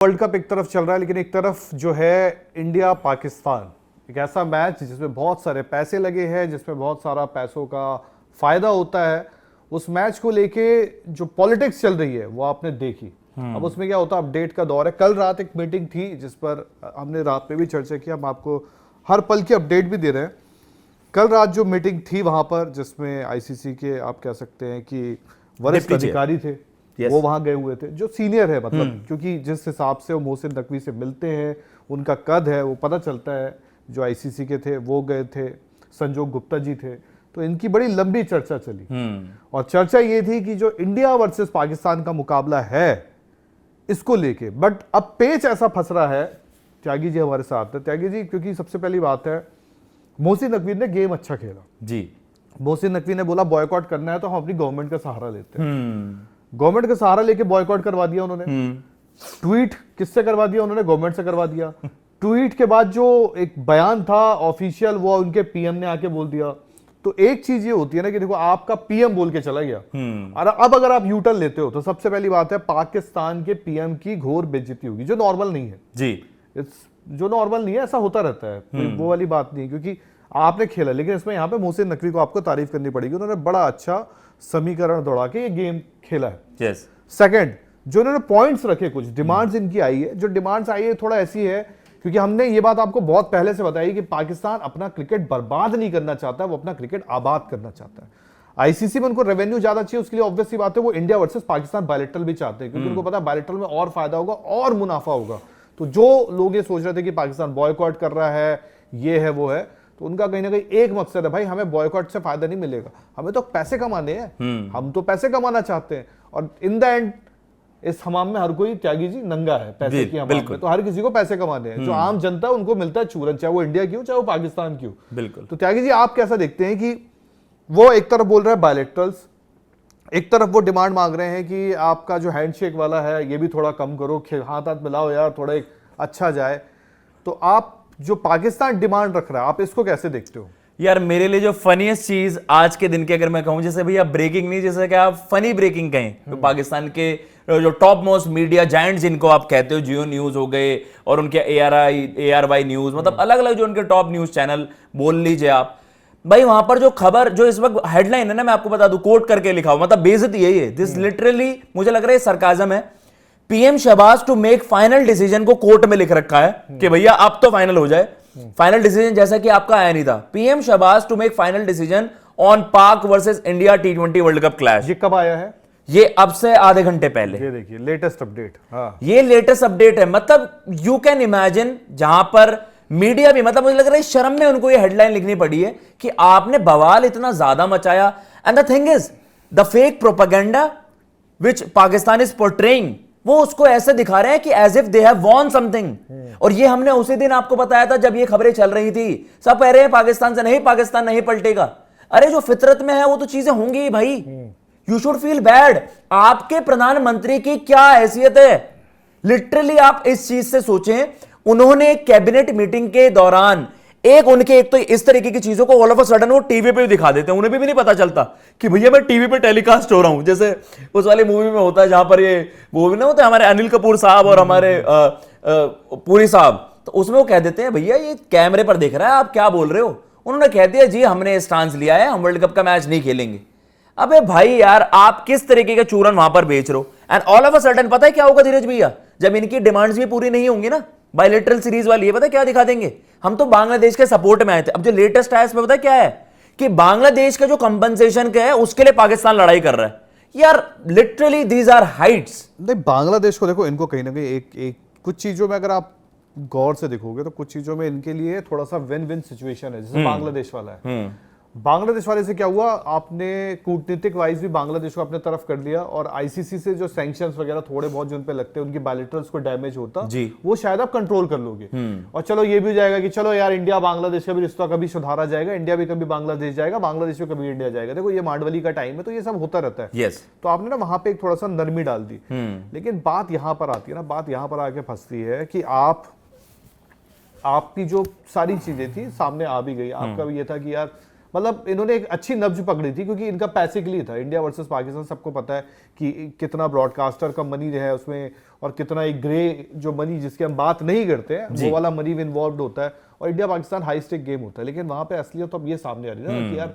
World cup एक तरफ चल रहा है, लेकिन एक तरफ जो है इंडिया पाकिस्तान, एक ऐसा मैच जिसमें बहुत सारे पैसे लगे हैं, जिसमें बहुत सारा पैसों का फायदा होता है। उस मैच को लेके जो पॉलिटिक्स चल रही है वो आपने देखी। अब उसमें क्या होता है, अपडेट का दौर है। कल रात एक मीटिंग थी जिस पर हमने रात में भी चर्चा की, हम आपको हर पल की अपडेट भी दे रहे हैं। कल रात जो मीटिंग थी वहां पर, जिसमें आईसीसी के आप कह सकते हैं कि वरिष्ठ अधिकारी थे, वो वहां गए हुए थे, जो सीनियर है, मतलब क्योंकि जिस हिसाब से वो मोहसिन नकवी से मिलते हैं, उनका कद है, वो पता चलता है। जो आईसीसी के थे वो गए थे, संजोग गुप्ता जी थे, तो इनकी बड़ी लंबी चर्चा चली। और चर्चा ये थी कि जो इंडिया वर्सेस पाकिस्तान का मुकाबला है इसको लेके, बट अब पेच ऐसा फंस रहा है। त्यागी जी हमारे साथ है। त्यागी जी, क्योंकि सबसे पहली बात है, मोहसिन नकवी ने गेम अच्छा खेला जी। मोहसिन नकवी ने बोला बॉयकॉट करना है तो हम अपनी गवर्नमेंट का सहारा लेते हैं। गवर्नमेंट का सहारा लेके बॉयकॉट करवा दिया उन्होंने। ट्वीट किससे करवा दिया उन्होंने? गवर्नमेंट से करवा दिया। ट्वीट के बाद जो एक बयान था ऑफिशियल, वो उनके पीएम ने आके बोल दिया। तो एक चीज ये होती है ना कि देखो, आपका पीएम बोल के चला गया, और अब अगर आप यूटर्न लेते हो तो सबसे पहली बात है, पाकिस्तान के पीएम की घोर बेइज्जती होगी, जो नॉर्मल नहीं है जी। जो नॉर्मल नहीं है, ऐसा होता रहता है, कोई वो वाली बात नहीं है, क्योंकि आपने खेला। लेकिन इसमें यहाँ पे मोहसिन नकवी को आपको तारीफ करनी पड़ेगी, उन्होंने बड़ा अच्छा समीकरण दौड़ा के ये गेम खेला है। यस। सेकंड, जो उन्होंने पॉइंट्स रखे, कुछ डिमांड्स इनकी आई है। जो डिमांड्स आई है थोड़ा ऐसी है, क्योंकि हमने ये बात आपको बहुत पहले से बताई कि पाकिस्तान अपना क्रिकेट बर्बाद नहीं करना चाहता, वो अपना क्रिकेट आबाद करना चाहता है। आईसीसी में उनको रेवेन्यू ज्यादा चाहिए, उसके लिए ऑब्वियस सी बात है वो इंडिया वर्सेस पाकिस्तान बायलैटरल भी चाहते हैं, क्योंकि उनको पता है बायलैटरल में और फायदा होगा और मुनाफा होगा। तो जो लोग ये सोच रहे थे कि पाकिस्तान बॉयकॉट कर रहा है, ये है वो है, तो उनका कहीं ना कहीं एक मकसद है, भाई हमें बॉयकॉट से फायदा नहीं मिलेगा, हमें तो पैसे कमाने हैं, हम तो पैसे कमाना चाहते हैं। और इन द एंड इस हमाम में हर कोई, त्यागी जी, नंगा है पैसे की हमाम में, तो हर किसी को पैसे कमाने हैं। जो आम जनता है उनको मिलता है चूरन, चाहे वो इंडिया की हो चाहे वो पाकिस्तान की हो। बिल्कुल। तो त्यागी जी, आप कैसा देखते हैं कि वो एक तरफ बोल रहे हैं बायलैटरल्स, एक तरफ वो डिमांड मांग रहे हैं कि आपका जो हैंडशेक वाला है ये भी थोड़ा कम करो, हाथ हाथ मिलाओ यार, थोड़ा एक अच्छा जाए। तो आप जो पाकिस्तान डिमांड रख रहा है, आप इसको कैसे देखते हो? यार मेरे लिए जो फनीएस्ट चीज आज के दिन के, अगर मैं कहूं, जैसे भैया ब्रेकिंग नहीं, जैसे कि आप फनी ब्रेकिंग कहें, तो पाकिस्तान के जो टॉप मोस्ट मीडिया जायंट्स जिनको आप कहते हो, जियो न्यूज हो गए और उनके ARY न्यूज, मतलब अलग अलग जो उनके टॉप न्यूज चैनल बोल लीजिए आप, भाई वहां पर जो खबर, जो इस वक्त हेडलाइन है ना, मैं आपको बता दूं, कोट करके लिखा हुआ, मतलब बेइज्जती है ये। दिस लिटरली मुझे लग रहा है सरकाजम है। PM Shehbaz to make final decision को कोर्ट में लिख रखा है कि भैया अब तो फाइनल हो जाए। फाइनल डिसीजन जैसा कि आपका आया नहीं था। PM Shehbaz to make final decision on Pak versus India T20 world cup clash. ये कब आया है? ये अब से आधे घंटे पहले। ये देखिए लेटेस्ट अपडेट। हाँ, ये लेटेस्ट अपडेट है। मतलब यू कैन इमेजिन, जहां पर मीडिया भी, मतलब मुझे लग रहा है शर्म में उनको ये हेडलाइन लिखनी पड़ी है कि आपने बवाल इतना ज्यादा मचाया। And the thing is, the fake propaganda which Pakistan is portraying, वो उसको ऐसे दिखा रहे हैं कि as if they have won something. और ये हमने उसी दिन आपको बताया था जब ये खबरें चल रही थी। सब कह रहे हैं पाकिस्तान से नहीं, पाकिस्तान नहीं पलटेगा। अरे जो फितरत में है वो तो चीजें होंगी ही भाई। You should feel bad. आपके प्रधानमंत्री की क्या हैसियत है? लिटरली आप इस चीज से सोचें, उन्होंने कैबिनेट मीटिंग के दौरान एक तो इस तरीके की चीजों को ऑल ऑफ अ सडन वो टीवी पे भी दिखा देते हैं, उन्हें भी नहीं पता चलता कि भैया मैं टीवी पे टेलीकास्ट हो रहा हूं। जैसे उस वाली मूवी में होता है जहां पर ये वो भी ना होता है, हमारे अनिल कपूर साहब और हमारे पुरी साहब, तो उसमें वो कह देते हैं भैया ये कैमरे पर देख रहा है, आप क्या बोल रहे हो? उन्होंने कह दिया जी हमने स्टांस लिया है, हम वर्ल्ड कप का मैच नहीं खेलेंगे। अबे भाई यार, आप किस तरीके का चूरन वहां पर बेच रहे हो? And all of a sudden पता है क्या होगा धीरज भैया, जब इनकी डिमांड्स भी पूरी नहीं होंगी ना, बायलैटरल सीरीज वाली, ये पता है क्या दिखा देंगे? हम तो बांग्लादेश के सपोर्ट में आए थे। अब जो लेटेस्ट आया इसमें पता है क्या है कि बांग्लादेश का जो कंपनसेशन का है उसके लिए पाकिस्तान लड़ाई कर रहा है। यार लिटरली दीज आर हाइट्स। नहीं, बांग्लादेश को देखो, इनको कहीं ना कहीं एक कुछ चीजों में अगर आप गौर से देखोगे तो कुछ चीजों में इनके लिए थोड़ा सा विन विन सिचुएशन है। जैसे बांग्लादेश वाला है, बांग्लादेश वाले से क्या हुआ, आपने कूटनीतिक वाइज भी बांग्लादेश को अपने तरफ कर लिया, और आईसीसी से जो सैंक्शंस वगैरह थोड़े बहुत जो उन पे लगते हैं, उनकी बायलैटरल्स को डैमेज होता जी, वो शायद आप कंट्रोल कर लोगे। और चलो ये भी हो जाएगा कि चलो यार इंडिया बांग्लादेश का भी रिश्ता कभी सुधारा जाएगा, इंडिया भी कभी बांग्लादेश जाएगा, बांग्लादेश में कभी इंडिया जाएगा। देखो ये मांडवली का टाइम है, तो ये सब होता रहता है। यस। तो आपने ना वहां पे एक थोड़ा सा नरमी डाल दी। लेकिन बात यहां पर आती है ना, बात यहां पर आके फंसती है कि आपकी जो सारी चीजें थी सामने आ भी गई। आपका भी ये था कि यार मतलब इन्होंने एक अच्छी नब्ज पकड़ी थी, क्योंकि इनका पैसे के लिए था। इंडिया वर्सेस पाकिस्तान सबको पता है कि कितना ब्रॉडकास्टर का मनी है उसमें, और कितना एक ग्रे जो मनी जिसकी हम बात नहीं करते हैं, वो वाला मनी भी इन्वॉल्व होता है, और India Pakistan high stake game होता है। लेकिन वहां पे असलियत तो अब ये सामने आ रही है ना कि यार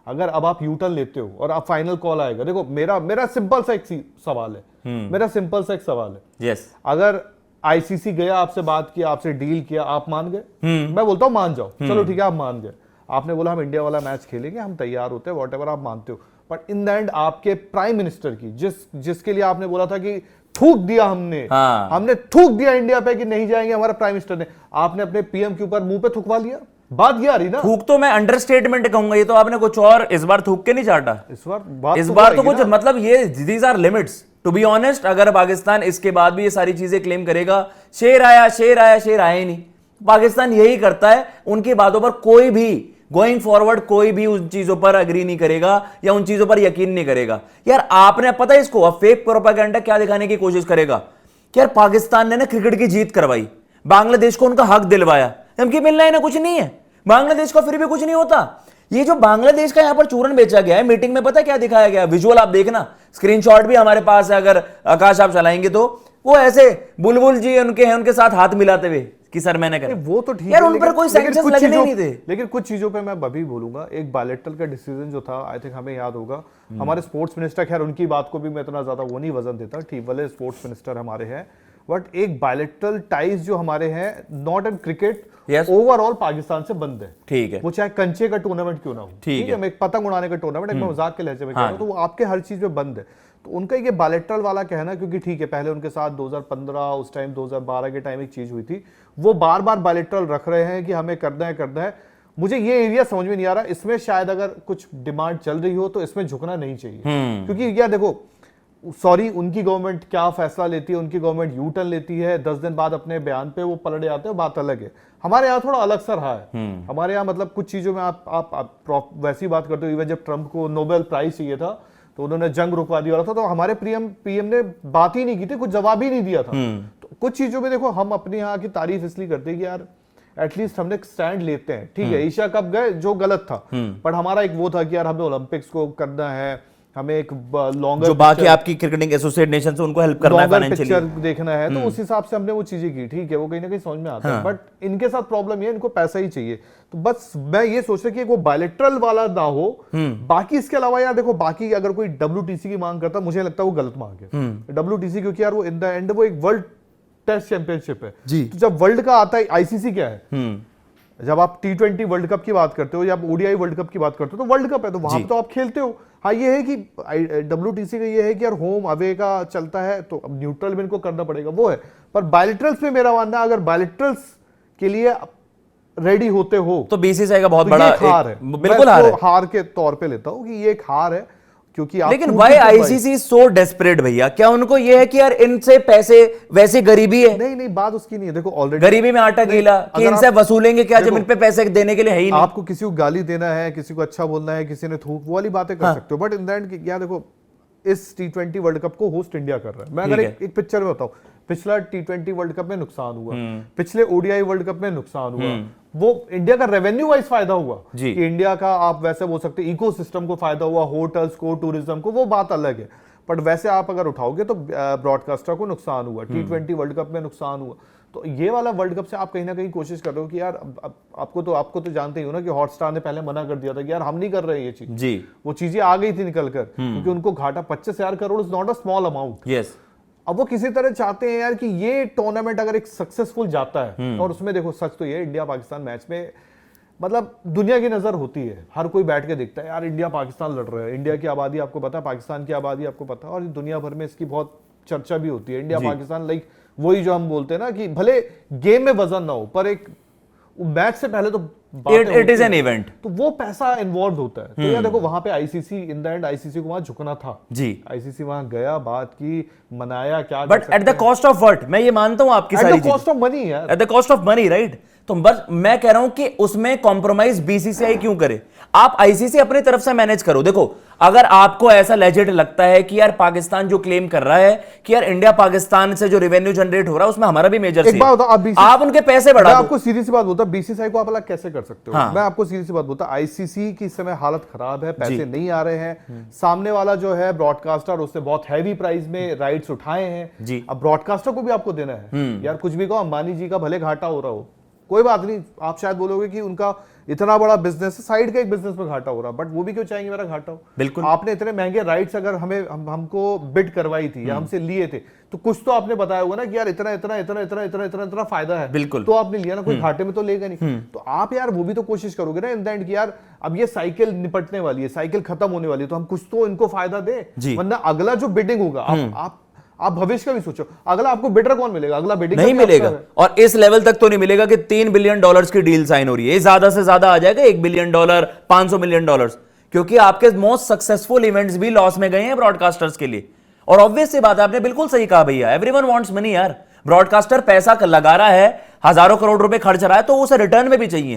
अगर अब आप यूटर्न लेते हो और अब फाइनल कॉल आएगा, देखो मेरा सिंपल सा एक सवाल है, मेरा सिंपल सा एक सवाल है, अगर आईसीसी गया, आपसे बात किया, आपसे डील किया, आप मान गए? मैं बोलता हूं मान जाओ, चलो ठीक है आप मान गए, आपने बोला हम इंडिया वाला मैच खेलेंगे, हम तैयार होते हैं, व्हाटएवर आप मानते हो, बट इन द एंड आपके प्राइम मिनिस्टर की जिसके लिए आपने बोला था कि थूक दिया हमने थूक दिया इंडिया पे कि नहीं जाएंगे, हमारा प्राइम मिनिस्टर ने, आपने अपने पीएम के ऊपर मुंह पे थुकवा लिया। बात ये आ रही ना, थूक तो मैं अंडरस्टेटमेंट कहूंगा, ये तो आपने कुछ और इस बार थूक के नहीं चाटा, इस बार तो कुछ मतलब ये these are limits. To be honest, अगर पाकिस्तान इसके बाद भी ये सारी चीजें क्लेम करेगा, शेर आया शेर आया, शेर आया ही नहीं, पाकिस्तान यही करता है, उनकी बातों पर कोई भी गोइंग फॉरवर्ड कोई भी उन चीजों पर अग्री नहीं करेगा या उन चीजों पर यकीन नहीं करेगा। यार आपने पता है इसको, अब फेक प्रोपेगेंडा क्या दिखाने की कोशिश करेगा कि यार पाकिस्तान ने ना क्रिकेट की जीत करवाई, बांग्लादेश को उनका हक दिलवाया, हमकी मिलना है ना कुछ नहीं है, बांग्लादेश का फिर भी कुछ नहीं होता। ये जो बांग्लादेश का यहां पर चूरन बेचा गया है, मीटिंग में पता क्या दिखाया गया, विजुअल आप देखना, स्क्रीनशॉट भी हमारे पास है, अगर आकाश आप चलाएंगे तो, वो ऐसे बुलबुल जी उनके हैं, उनके साथ हाथ मिलाते हुए कि सर मैंने कहा, वो तो ठीक यार है, उन पर कोई सैंक्शंस लगने नहीं थे। लेकिन कुछ चीजों पे मैं अभी बोलूंगा, एक बायलैटरल का डिसीजन जो था, आई थिंक हमें याद होगा, हमारे स्पोर्ट्स मिनिस्टर, खैर उनकी बात को भी मैं इतना ज्यादा वो नहीं वजन देता, ठीक भले स्पोर्ट्स मिनिस्टर हमारे हैं, बट एक बायलैटरल टाइज जो हमारे हैं, not in cricket, overall Pakistan से बंद है, ठीक है, वो चाहे कंचे का टूर्नामेंट क्यों ना हो, ठीक है, मैं एक पतंग उड़ाने का टूर्नामेंट, एक मजाक के लहजे में कह रहा हूं, तो वो आपके हर चीज में बंद है। तो उनका ये बायलैटरल वाला कहना, क्योंकि ठीक है पहले उनके साथ 2015 उस टाइम 2012 के टाइम एक चीज हुई थी, वो बार बार बायलैटरल रख रहे हैं कि हमें करना है। मुझे ये एरिया समझ में नहीं आ रहा, इसमें शायद अगर कुछ डिमांड चल रही हो तो इसमें झुकना नहीं चाहिए, क्योंकि यार देखो, सॉरी उनकी गवर्नमेंट क्या फैसला लेती है, उनकी गवर्नमेंट यू टर्न लेती है, 10 दिन बाद अपने बयान पे वो पलट जाते हैं, बात अलग है। हमारे यहाँ थोड़ा अलग सा रहा है, हमारे यहाँ मतलब कुछ चीजों में आप वैसी बात करते हो, इवन जब ट्रंप को नोबेल प्राइज चाहिए था तो उन्होंने जंग रुकवा दिया था, तो हमारे पीएम ने बात ही नहीं की थी, कुछ जवाब ही नहीं दिया था। तो कुछ चीजों में देखो, हम अपने यहाँ की तारीफ इसलिए करते हैं कि यार एटलीस्ट हमने स्टैंड लेते हैं, ठीक है, एशिया कप गए जो गलत था, पर हमारा एक वो था कि यार हमें ओलंपिक्स को करना है, हमें एक लॉन्गर जो बाकी आपकी क्रिकेटिंग एसोसिएट नेशन से उनको हेल्प करना है, फाइनेंशियली पिक्चर देखना है, तो उस हिसाब से हमने वो चीजें की, ठीक है, वो कहीं ना कहीं समझ में आता है, बट इनके साथ प्रॉब्लम ये, इनको पैसा ही चाहिए। तो बस मैं ये सोच रहा कि वो बायलैटरल वाला ना हो, बाकी इसके अलावा यार देखो, बाकी अगर कोई WTC की मांग करता, मुझे लगता है वो गलत मांग है WTC, क्योंकि यार वो इन द एंड वो एक वर्ल्ड टेस्ट चैंपियनशिप है जी। तो जब वर्ल्ड का आता है, आईसीसी क्या है, जब आप T20 वर्ल्ड कप की बात करते हो या आप ODI वर्ल्ड कप की बात करते हो, तो वर्ल्ड कप है, तो वहां पे तो आप खेलते हो। हाँ ये है कि WTC का ये है कि यार होम अवे का चलता है, तो अब न्यूट्रल में इनको करना पड़ेगा, वो है। पर बायलैटरल्स में मेरा मानना है, अगर बायलैटरल्स के लिए रेडी होते हो तो BCCI का बहुत तो बड़ा हार है, बिल्कुल हार के तौर पे लेता हूं कि ये एक हार है, क्योंकि लेकिन वाई आईसीसी सो डेस्परेट भैया, क्या उनको ये है कि यार इनसे पैसे, वैसे गरीबी है, नहीं बात उसकी नहीं है, देखो ऑलरेडी गरीबी में आटा गीला कि इनसे वसूलेंगे क्या जब इन पे पैसे देने के लिए है ही नहीं। आपको किसी को गाली देना है, किसी को अच्छा बोलना है, किसी ने थूक, वो वाली बातें कर सकते हो, बट इन द एंड क्या देखो, इस T20 वर्ल्ड कप को होस्ट इंडिया कर रहा है। मैं अगर एक पिक्चर में बताऊं, पिछला T20 वर्ल्ड कप में नुकसान हुआ, पिछले ODI वर्ल्ड कप में नुकसान हुआ, वो इंडिया का रेवेन्यू वाइज फायदा हुआ कि इंडिया का, आप वैसे बोल सकते इकोसिस्टम को फायदा हुआ, होटल्स को, टूरिज्म को, वो बात अलग है, बट वैसे आप अगर उठाओगे तो ब्रॉडकास्टर को नुकसान हुआ, T20 वर्ल्ड कप में नुकसान हुआ। तो ये वाला वर्ल्ड कप से आप कहीं ना कहीं कोशिश कर रहे हो कि यार आपको तो जानते ही हो ना कि हॉटस्टार ने पहले मना कर दिया था कि यार हम नहीं कर रहे ये चीज जी, वो चीजें आ गई थी निकल कर, क्योंकि उनको घाटा 25,000 crore is not a small amount. Yes, अब वो किसी तरह चाहते हैं यार कि ये टूर्नामेंट अगर एक सक्सेसफुल जाता है, और उसमें देखो सच तो ये इंडिया पाकिस्तान मैच में मतलब दुनिया की नजर होती है, हर कोई बैठ के देखता है यार इंडिया पाकिस्तान लड़ रहा है, इंडिया की आबादी आपको पता है, पाकिस्तान की आबादी आपको पता है, और दुनिया भर में इसकी बहुत चर्चा भी होती है। इंडिया पाकिस्तान लाइक वही जो हम बोलते हैं ना कि भले गेम में वजन ना हो, पर एक मैच से पहले तो इट इज एन इवेंट, तो वो पैसा इन्वॉल्व होता है। तो यार देखो वहां पे ICC in the end ICC को वहां झुकना था जी, आईसीसी वहां गया, बात की, मनाया, क्या, but at the cost of what, मैं ये मानता हूं आपकी सारी चीजें, at the cost of money यार, at the cost of money, right. तो बस मैं कह रहा हूं कि उसमें कॉम्प्रोमाइज बीसीसीआई क्यों करे, आप आईसीसी अपनी तरफ से मैनेज करो। देखो अगर आपको ऐसा लेजिट लगता है कि यार पाकिस्तान जो क्लेम कर रहा है कि यार इंडिया पाकिस्तान से जो रेवेन्यू जनरेट हो रहा है उसमें हमारा भी मेजर, आप उनके पैसे बढ़ा, आपको सीधी सी बात बोलता, बीसीसीआई को आप अलग कैसे कर सकते हो। हाँ। मैं आपको सीधी सी बात बोलता हूं, आईसीसी की इस समय हालत खराब है, पैसे नहीं आ रहे हैं। सामने वाला जो है ब्रॉडकास्टर, उसने बहुत हैवी प्राइस में राइट्स उठाए हैं जी। अब ब्रॉडकास्टर को भी आपको देना है। यार कुछ भी कहो, अंबानी जी का भले घाटा हो रहा हो, कोई बात नहीं, आप शायद बोलोगे कि उनका इतना बड़ा बिजनेस है, साइड का एक बिजनेस में घाटा हो रहा, बट वो भी क्यों चाहेंगे मेरा घाटा हो। बिल्कुल। आपने इतने महंगे राइट्स अगर हमको बिड करवाई थी या हमसे लिए थे, तो कुछ तो आपने बताया होगा ना कि यार इतना इतना इतना इतना इतना इतना इतना फायदा है, बिल्कुल। तो आपने लिया ना, कोई घाटे में तो लेगा नहीं। तो आप यार वो भी तो कोशिश करोगे ना इन द एंड कि यार अब ये साइकिल निपटने वाली है, साइकिल खत्म होने वाली है, तो हम कुछ तो इनको फायदा दे, वरना अगला जो बिडिंग होगा, आप भविष्य का भी सोचो, अगला आपको बिडर कौन मिलेगा, अगला बिडिंग नहीं मिलेगा। और इस लेवल तक तो नहीं मिलेगा कि $3 बिलियन की डील साइन हो रही है, ये ज्यादा से ज्यादा आ जाएगा $1 बिलियन, $500 मिलियन, क्योंकि आपके मोस्ट सक्सेसफुल इवेंट्स भी लॉस में गए हैं ब्रॉडकास्टर्स के लिए। और ऑब्वियस सी बात है, आपने बिल्कुल सही कहा भैया, एवरीवन वांट्स मनी यार। ब्रॉडकास्टर पैसा लगा रहा है, हजारों करोड़ रुपए खर्च रहा है, तो उसे रिटर्न में भी चाहिए।